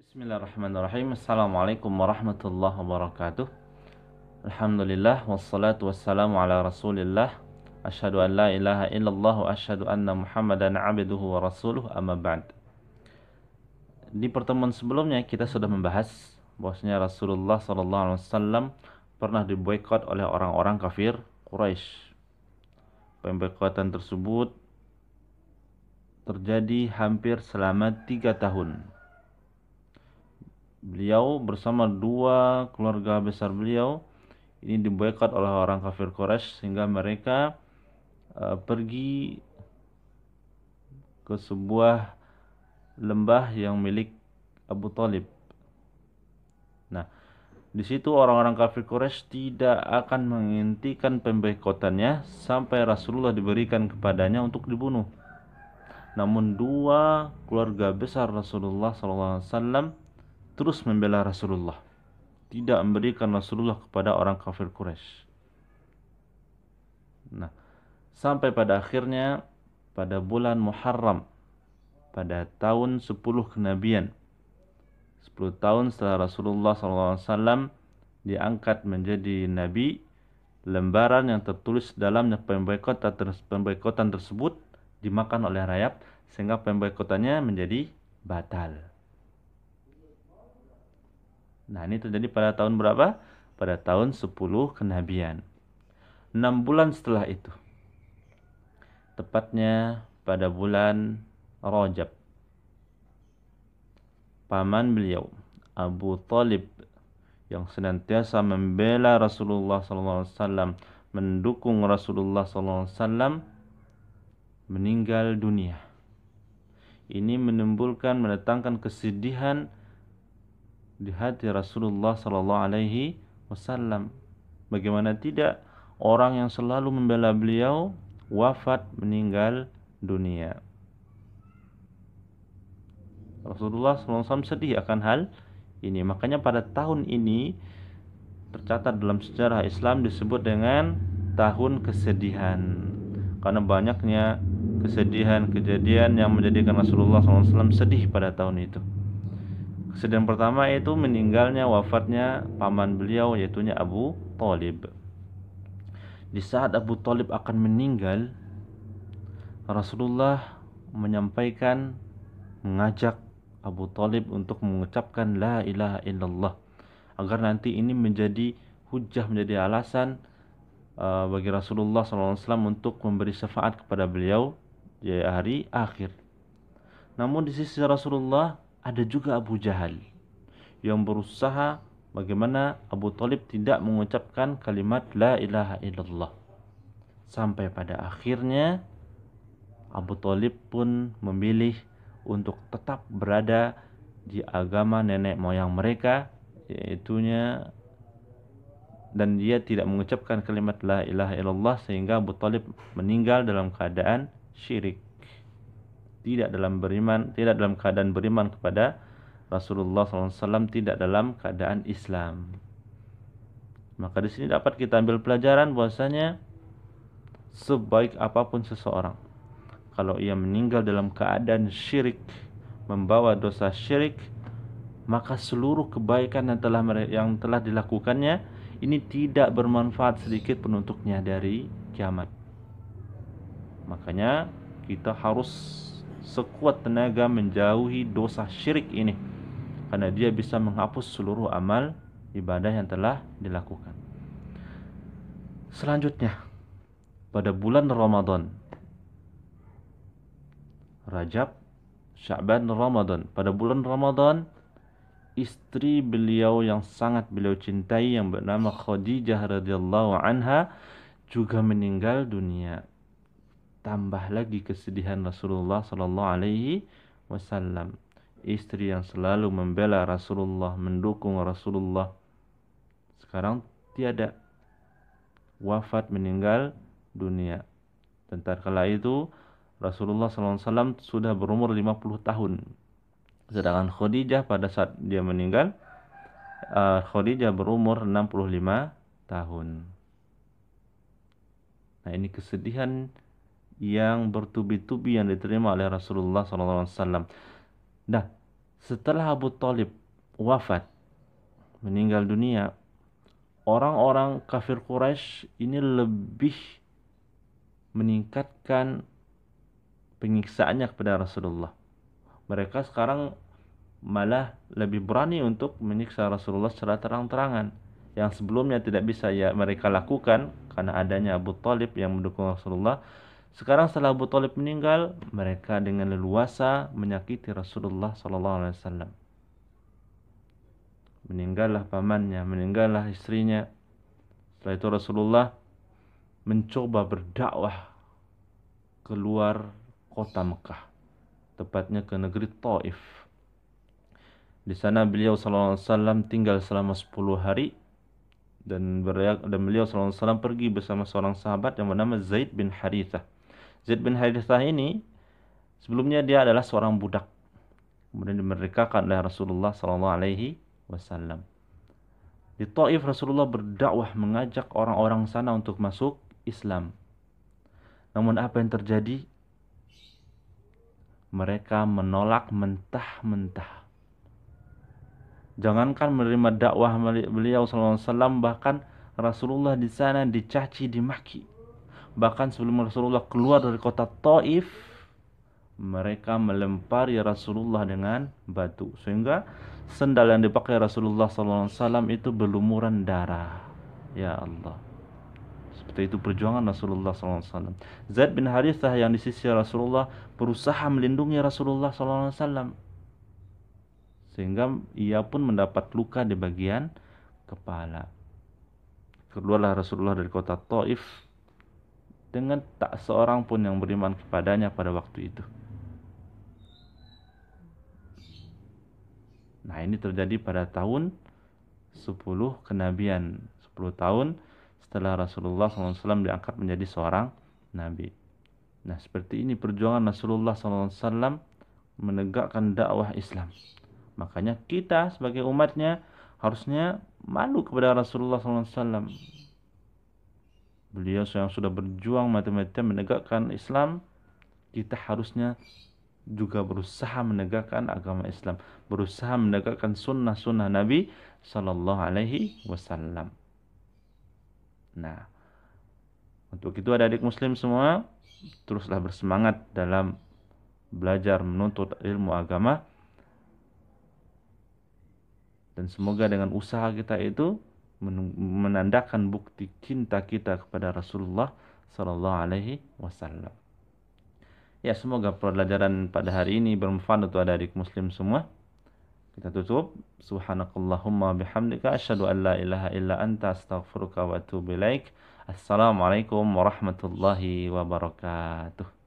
Bismillahirrahmanirrahim. Assalamualaikum warahmatullahi wabarakatuh. Alhamdulillah wassalatu wassalamu ala Rasulillah. Asyhadu an la ilaha illallah wa asyhadu anna Muhammadan abduhu wa rasuluh, amma ba'd. Di pertemuan sebelumnya kita sudah membahas bahwasanya Rasulullah SAW pernah diboikot oleh orang-orang kafir Quraisy. Pemboikotan tersebut terjadi hampir selama 3 tahun. Beliau bersama dua keluarga besar beliau ini diboikot oleh orang kafir Quraisy sehingga mereka pergi ke sebuah lembah yang milik Abu Thalib. Nah, di situ orang-orang kafir Quraisy tidak akan menghentikan pemboikotannya sampai Rasulullah diberikan kepadanya untuk dibunuh. Namun dua keluarga besar Rasulullah SAW terus membela Rasulullah, tidak memberikan Rasulullah kepada orang kafir Quraisy. Nah, sampai pada akhirnya pada bulan Muharram pada tahun 10 kenabian, 10 tahun setelah Rasulullah SAW diangkat menjadi nabi, lembaran yang tertulis dalamnya pemboikotan tersebut dimakan oleh rayap sehingga pemboikotannya menjadi batal. Nah, ini terjadi pada tahun berapa? Pada tahun 10 kenabian. 6 bulan setelah itu, tepatnya pada bulan Rajab, paman beliau Abu Thalib yang senantiasa membela Rasulullah SAW, mendukung Rasulullah SAW, meninggal dunia. Ini mendatangkan kesedihan di hati Rasulullah SAW. Bagaimana tidak, orang yang selalu membela beliau wafat, meninggal dunia. Rasulullah SAW sedih akan hal ini. Makanya pada tahun ini tercatat dalam sejarah Islam disebut dengan tahun kesedihan, karena banyaknya kesedihan, kejadian yang menjadikan Rasulullah SAW sedih pada tahun itu. Kesedihan pertama itu meninggalnya, wafatnya paman beliau yaitunya Abu Thalib. Di saat Abu Thalib akan meninggal, Rasulullah mengajak Abu Thalib untuk mengucapkan la ilaha illallah, agar nanti ini menjadi hujah, menjadi alasan bagi Rasulullah SAW untuk memberi syafaat kepada beliau di hari akhir. Namun di sisi Rasulullah ada juga Abu Jahal yang berusaha bagaimana Abu Thalib tidak mengucapkan kalimat la ilaha illallah. Sampai pada akhirnya Abu Thalib pun memilih untuk tetap berada di agama nenek moyang mereka, yaitunya, dan dia tidak mengucapkan kalimat la ilaha illallah, sehingga Abu Thalib meninggal dalam keadaan syirik, tidak dalam keadaan beriman kepada Rasulullah SAW, tidak dalam keadaan Islam. Maka di sini dapat kita ambil pelajaran bahwasanya sebaik apapun seseorang, kalau ia meninggal dalam keadaan syirik, membawa dosa syirik, maka seluruh kebaikan yang telah dilakukannya ini tidak bermanfaat sedikit pun untuknya dari kiamat. Makanya kita harus sekuat tenaga menjauhi dosa syirik ini, karena dia bisa menghapus seluruh amal ibadah yang telah dilakukan. Selanjutnya, pada bulan Ramadan, Rajab, Sya'ban, Ramadan, pada bulan Ramadan, istri beliau yang sangat beliau cintai yang bernama Khadijah radhiyallahu anha juga meninggal dunia. Tambah lagi kesedihan Rasulullah sallallahu alaihi wasallam. Istri yang selalu membela Rasulullah, mendukung Rasulullah, sekarang tiada, wafat, meninggal dunia. Dan tatkala itu Rasulullah SAW sudah berumur 50 tahun. Sedangkan Khadijah pada saat dia meninggal, Khadijah berumur 65 tahun. Nah, ini kesedihan yang bertubi-tubi yang diterima oleh Rasulullah SAW. Nah, Setelah Abu Thalib wafat, meninggal dunia, orang-orang kafir Quraisy ini lebih meningkatkan penyiksaannya kepada Rasulullah. Mereka sekarang malah lebih berani untuk menyiksa Rasulullah secara terang-terangan. Yang sebelumnya tidak bisa ya mereka lakukan karena adanya Abu Thalib yang mendukung Rasulullah. Sekarang setelah Abu Thalib meninggal, mereka dengan leluasa menyakiti Rasulullah SAW. Meninggallah pamannya, meninggallah istrinya. Setelah itu Rasulullah mencoba berdakwah keluar kota Mekah, tepatnya ke negeri Taif. Di sana beliau SAW tinggal selama 10 hari dan beliau SAW pergi bersama seorang sahabat yang bernama Zaid bin Harithah. Zaid bin Harithah ini sebelumnya dia adalah seorang budak, kemudian dimerdekakan oleh Rasulullah SAW. Di Taif Rasulullah berdakwah mengajak orang-orang sana untuk masuk Islam. Namun apa yang terjadi? Mereka menolak mentah-mentah. Jangankan menerima dakwah beliau SAW, bahkan Rasulullah di sana dicaci, dimaki. Bahkan sebelum Rasulullah keluar dari kota Taif, mereka melempari Rasulullah dengan batu, sehingga sendal yang dipakai Rasulullah SAW itu berlumuran darah. Ya Allah, seperti itu perjuangan Rasulullah SAW. Zaid bin Harithah yang di sisi Rasulullah berusaha melindungi Rasulullah SAW, sehingga ia pun mendapat luka di bagian kepala. Keluarlah Rasulullah dari kota Taif dengan tak seorang pun yang beriman kepadanya pada waktu itu. Nah, ini terjadi pada tahun 10 kenabian, 10 tahun setelah Rasulullah SAW diangkat menjadi seorang nabi. Nah, seperti ini perjuangan Rasulullah SAW menegakkan dakwah Islam. Makanya kita sebagai umatnya harusnya malu kepada Rasulullah SAW. Beliau yang sudah berjuang mati-matian menegakkan Islam, kita harusnya juga berusaha menegakkan agama Islam, berusaha menegakkan sunnah-sunnah Nabi Sallallahu Alaihi Wasallam. Nah, untuk itu adik-adik Muslim semua, teruslah bersemangat dalam belajar menuntut ilmu agama. Dan semoga dengan usaha kita itu menandakan bukti cinta kita kepada Rasulullah Sallallahu Alaihi Wasallam. Ya, semoga pelajaran pada hari ini bermanfaat untuk adik-adik Muslim semua. Kita tutup. Subhanakallahumma bihamdika asyhadu an la ilaha illa anta astaghfiruka wa atubu ilaik. Assalamualaikum warahmatullahi wabarakatuh.